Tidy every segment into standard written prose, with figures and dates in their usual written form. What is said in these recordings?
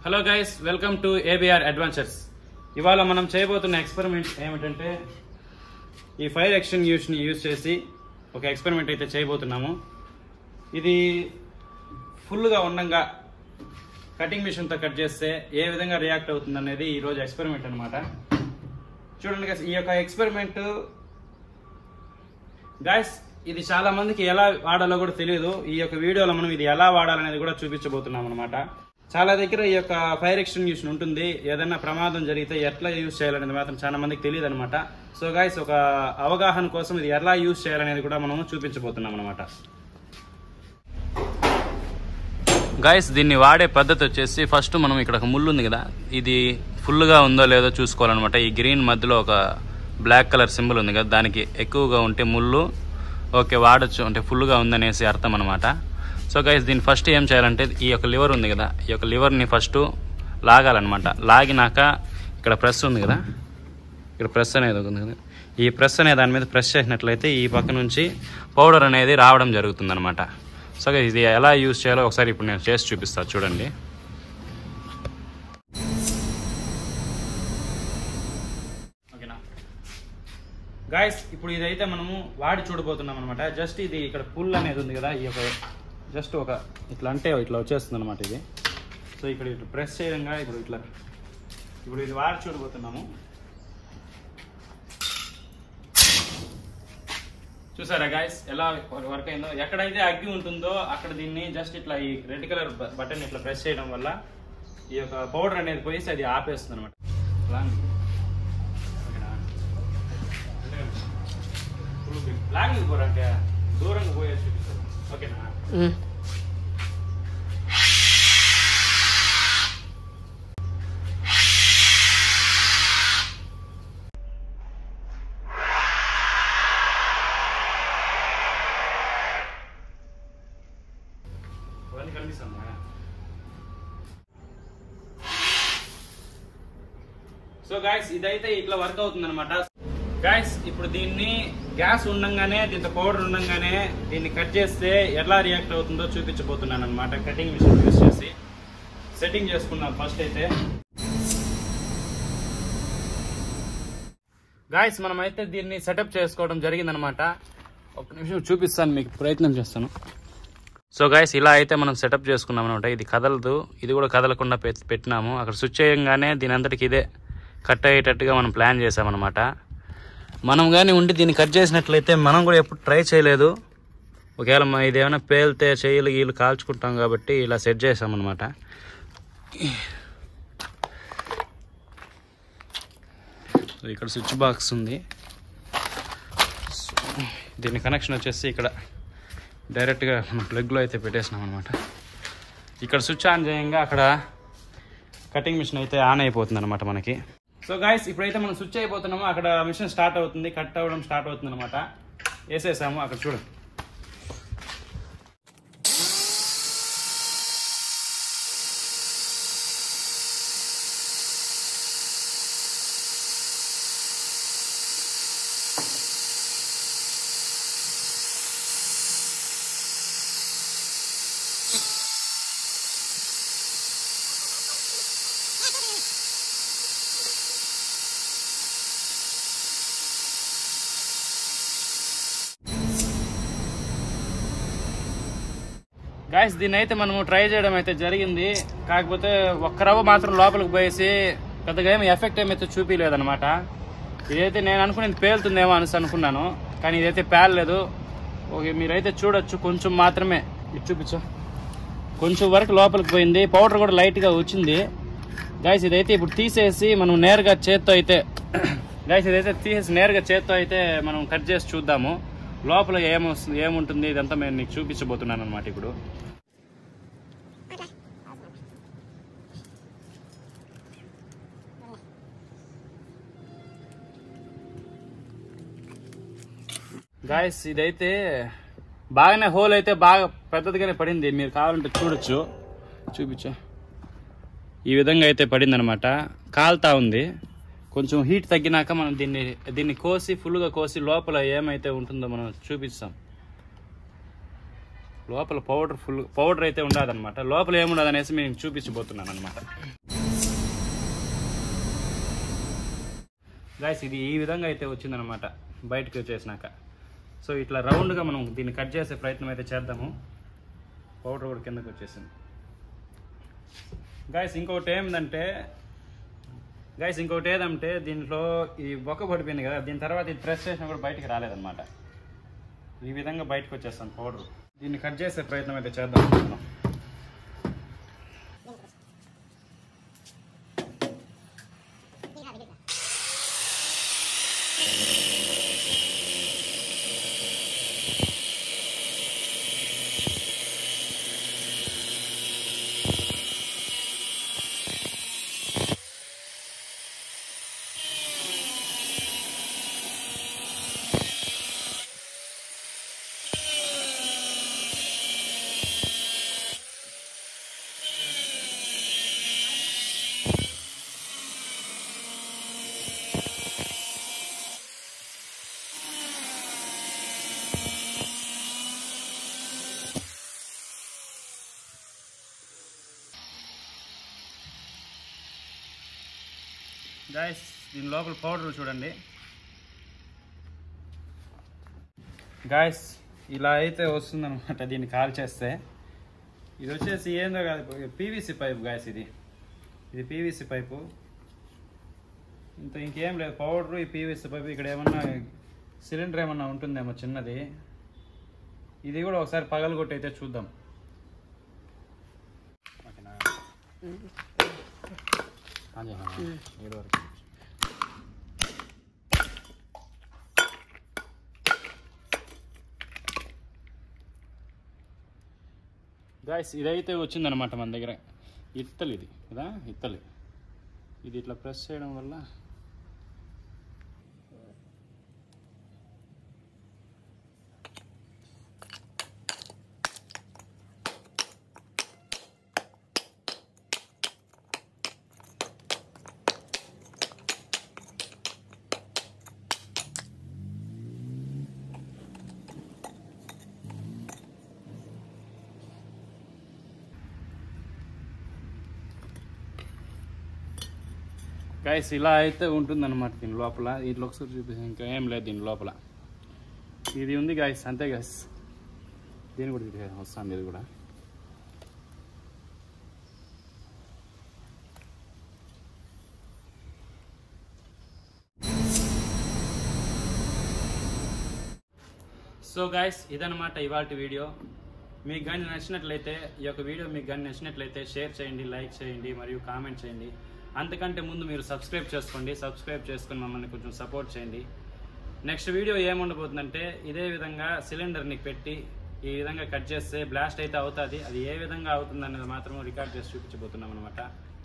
Hello guys, welcome to ABR adventures. ఇవాళ మనం చేయబోతున్న ఎక్స్పెరిమెంట్ ఏమిటంటే ఈ ఫైర్ ఎక్స్టింగ్విషర్ని యూజ్ చేసి ఒక ఎక్స్పెరిమెంట్ అయితే చేయబోతున్నాము. ఇది ఫుల్గా ఉండంగా కటింగ్ మిషన్తో కట్ చేస్తే ఏ విధంగా రియాక్ట్ అవుతుంది అనేది ఈరోజు ఎక్స్పెరిమెంట్ అనమాట. చూడండి గైస్, ఈ యొక్క ఎక్స్పెరిమెంట్ గైస్ ఇది చాలా మందికి ఎలా వాడాలో కూడా తెలియదు. ఈ యొక్క వీడియోలో మనం ఇది ఎలా వాడాలనేది కూడా చూపించబోతున్నాం అనమాట. చాలా దగ్గర ఈ యొక్క ఫైర్ ఎక్స్టింగ్విషన్ ఉంటుంది. ఏదైనా ప్రమాదం జరిగితే ఎట్లా యూజ్ చేయాలనేది మాత్రం చాలా మందికి తెలియదు అనమాట. సో గైస్, ఒక అవగాహన కోసం ఇది ఎలా యూజ్ చేయాలనేది కూడా మనం చూపించబోతున్నాం అనమాట. గైస్, దీన్ని వాడే పద్ధతి వచ్చేసి ఫస్ట్ మనం ఇక్కడ ఒక ముళ్ళు ఉంది కదా, ఇది ఫుల్గా ఉందో లేదో చూసుకోవాలన్నమాట. ఈ గ్రీన్ మధ్యలో ఒక బ్లాక్ కలర్ సింబల్ ఉంది కదా, దానికి ఎక్కువగా ఉంటే ముళ్ళు ఓకే వాడచ్చు, అంటే ఫుల్గా ఉందనేసి అర్థం అనమాట. సో గైస్, దీన్ని ఫస్ట్ ఏం చేయాలంటే ఈ యొక్క లివర్ ఉంది కదా, ఈ యొక్క లివర్ని ఫస్ట్ లాగాలన్నమాట. లాగినాక ఇక్కడ ప్రెస్ ఉంది కదా, ఇక్కడ ప్రెస్ అనేది ఉంది కదా, ఈ ప్రెస్ అనే దాని మీద ప్రెస్ చేసినట్లయితే ఈ పక్క నుంచి పౌడర్ అనేది రావడం జరుగుతుంది అనమాట. సో గైస్, ఇది ఎలా యూజ్ చేయాలో ఒకసారి ఇప్పుడు నేను చేసి చూపిస్తాను చూడండి. ఓకేనా గైస్, ఇప్పుడు ఇదైతే మనము వాడి చూడబోతున్నాం అనమాట. జస్ట్ ఇది ఇక్కడ పుల్ అనేది ఉంది కదా, ఈ యొక్క జస్ట్ ఒక ఇట్లా అంటే ఇట్లా వచ్చేస్తుంది అనమాట ఇది. సో ఇక్కడ ఇట్లా ప్రెస్ చేయడంగా ఇప్పుడు ఇది వాడి చూడబోతున్నాము. చూసారా గాయస్ ఎలా వర్క్ అయిందో? ఎక్కడైతే అగ్గి ఉంటుందో అక్కడ దీన్ని జస్ట్ ఇట్లా ఈ రెడ్ కలర్ బటన్ ఇట్లా ప్రెస్ చేయడం వల్ల ఈ యొక్క పౌడర్ అనేది పోయేసి అది ఆపేస్తుంది అనమాట. లాంగ్ పోరంటే దూరంగా పోయేసి చూపిస్తారు. ఓకేనా? కనిపిస్తుందా? సో గాయస్, ఇదైతే ఇట్లా వర్క్ అవుతుంది అనమాట. గాయస్, ఇప్పుడు దీన్ని గ్యాస్ ఉండంగానే దీంతో పౌడర్ ఉండంగానే దీన్ని కట్ చేస్తే ఎలా రియాక్ట్ అవుతుందో చూపించబోతున్నాను అనమాట. కటింగ్ మిషన్ యూజ్ చేసి సెట్టింగ్ చేసుకున్నాం ఫస్ట్ అయితే. గాయస్, మనమైతే దీన్ని సెటప్ చేసుకోవడం జరిగిందనమాట. ఒక నిమిషం చూపిస్తాను మీకు, ప్రయత్నం చేస్తాను. సో గాయస్, ఇలా అయితే మనం సెటప్ చేసుకున్నాం అనమాట. ఇది కదలదు, ఇది కూడా కదలకుండా పెట్టినాము. అక్కడ స్విచ్ చేయగానే దీని అంతటికి ఇదే కట్ అయ్యేటట్టుగా మనం ప్లాన్ చేసామన్నమాట. మనం కానీ ఉండి దీన్ని కట్ చేసినట్లయితే మనం కూడా ఎప్పుడు ట్రై చేయలేదు. ఒకవేళ ఇది ఏమైనా పేలితే చెయ్యలు గీళ్ళు కాల్చుకుంటాం కాబట్టి ఇలా సెట్ చేసామన్నమాట. ఇక్కడ స్విచ్ బాక్స్ ఉంది. దీని కనెక్షన్ వచ్చేసి ఇక్కడ డైరెక్ట్గా మనం ప్లగ్లో అయితే పెట్టేసినాం అనమాట. ఇక్కడ స్విచ్ ఆన్ చేయంగా అక్కడ కటింగ్ మిషన్ అయితే ఆన్ అయిపోతుంది అనమాట మనకి. సో గాయస్, ఇప్పుడైతే మనం స్విచ్ అయిపోతున్నాము. అక్కడ మిషన్ స్టార్ట్ అవుతుంది, కట్ అవ్వడం స్టార్ట్ అవుతుంది అనమాట. వేసేసాము అక్కడ చూడండి. గాయస్, దీన్ని అయితే మనము ట్రై చేయడం అయితే జరిగింది. కాకపోతే ఒక్క రవ్వ మాత్రం లోపలికి పోయేసి పెద్దగా ఏమి ఎఫెక్ట్ ఏమైతే చూపించలేదనమాట. ఇదైతే నేను అనుకునేది పేలుతుందేమో అనేసి అనుకున్నాను, కానీ ఇదైతే పేలలేదు. ఓకే, మీరైతే చూడొచ్చు, కొంచెం మాత్రమే ఇది చూపించు, కొంచెం వరకు లోపలికి పోయింది. పౌడర్ కూడా లైట్గా వచ్చింది. గాయస్, ఇదైతే ఇప్పుడు తీసేసి మనం నేరుగా చేత్తో అయితే నేరుగా చేత్తో అయితే మనం కట్ చేసి చూద్దాము లోపల ఏముంటుంది. ఇదంతా నేను నీకు చూపించబోతున్నాను అనమాట. ఇప్పుడు గాయస్, ఇదైతే బాగానే హోల్ అయితే బాగా పెద్దదిగానే పడింది. మీరు కావాలంటే చూడొచ్చు, చూపించా ఈ విధంగా అయితే పడింది అనమాట. కాలుతా ఉంది. కొంచెం హీట్ తగ్గినాక మనం దీన్ని కోసి ఫుల్గా కోసి లోపల ఏమైతే ఉంటుందో మనం చూపిస్తాం. లోపల పౌడర్ అయితే ఉండదన్నమాట. లోపల ఏముండదు అనేసి నేను చూపించబోతున్నాను అనమాట. గైస్ ఇది ఈ విధంగా అయితే వచ్చిందనమాట బయటకు వచ్చేసినాక. సో ఇట్లా రౌండ్గా మనం దీన్ని కట్ చేసే ప్రయత్నం అయితే చేద్దాము. పౌడర్ కూడా కిందకు వచ్చేసింది. గైస్ ఇంకొకటి ఏదంటే దీంట్లో ఈ బొక్క పడిపోయింది కదా, దీని తర్వాత ఇది ప్రెస్ చేసినా కూడా బయటికి రాలేదన్నమాట. ఈ విధంగా బయటకు వచ్చేస్తాను పౌడర్. దీన్ని కట్ చేసే ప్రయత్నం అయితే చేద్దాం అనుకుంటున్నాం. గాయస్ దీని లోపల పౌడర్ చూడండి. గాయస్ ఇలా అయితే వస్తుందన్నమాట. దీన్ని కాల్ చేస్తే ఇది వచ్చేసి ఏందో కాదు, పీవీసీ పైపు గాయస్. ఇది పీవీసీ పైపు, ఇంకేం లేదు. పౌడరు, ఈ పీవీసీ పైపు. ఇక్కడ ఏమన్నా సిలిండర్ ఏమన్నా ఉంటుందేమో చిన్నది. ఇది కూడా ఒకసారి పగలగొట్టి అయితే చూద్దాం. ఓకేనా? గాయస్ ఇదైతే వచ్చిందనమాట మన దగ్గర. ఇత్తలి ఇది కదా, ఇత్తలి. ఇది ఇట్లా ప్రెస్ చేయడం వల్ల గైస్ ఇలా అయితే ఉంటుందన్నమాట దీని లోపల. దీంట్లో ఒకసారి చూపిస్తాను. ఇంకా ఏం లేదు దీని లోపల. ఇది ఉంది గైస్, అంతే గైస్. దీని కూడా వస్తుంది. ఇది కూడా సో గైస్ ఇదన్నమాట ఇవాల్టి వీడియో. మీకు కానీ నచ్చినట్లయితే, ఈ యొక్క వీడియో మీకు కానీ నచ్చినట్లయితే షేర్ చేయండి, లైక్ చేయండి మరియు కామెంట్ చేయండి. అంతకంటే ముందు మీరు సబ్స్క్రైబ్ చేసుకోండి. సబ్స్క్రైబ్ చేసుకొని మమ్మల్ని కొంచెం సపోర్ట్ చేయండి. నెక్స్ట్ వీడియో ఏముండబోతుందంటే ఇదే విధంగా సిలిండర్ని పెట్టి ఈ విధంగా కట్ చేస్తే బ్లాస్ట్ అయితే అవుతుంది. అది ఏ విధంగా అవుతుంది అనేది మాత్రం రికార్డ్ చేసి చూపించబోతున్నాం అనమాట.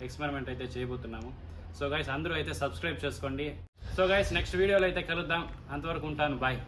ఎక్స్పెరిమెంట్ అయితే చేయబోతున్నాము. సో గైస్ అందరూ అయితే సబ్స్క్రైబ్ చేసుకోండి. సో గైస్ నెక్స్ట్ వీడియోలో అయితే కలుద్దాం. అంతవరకు ఉంటాను. బాయ్.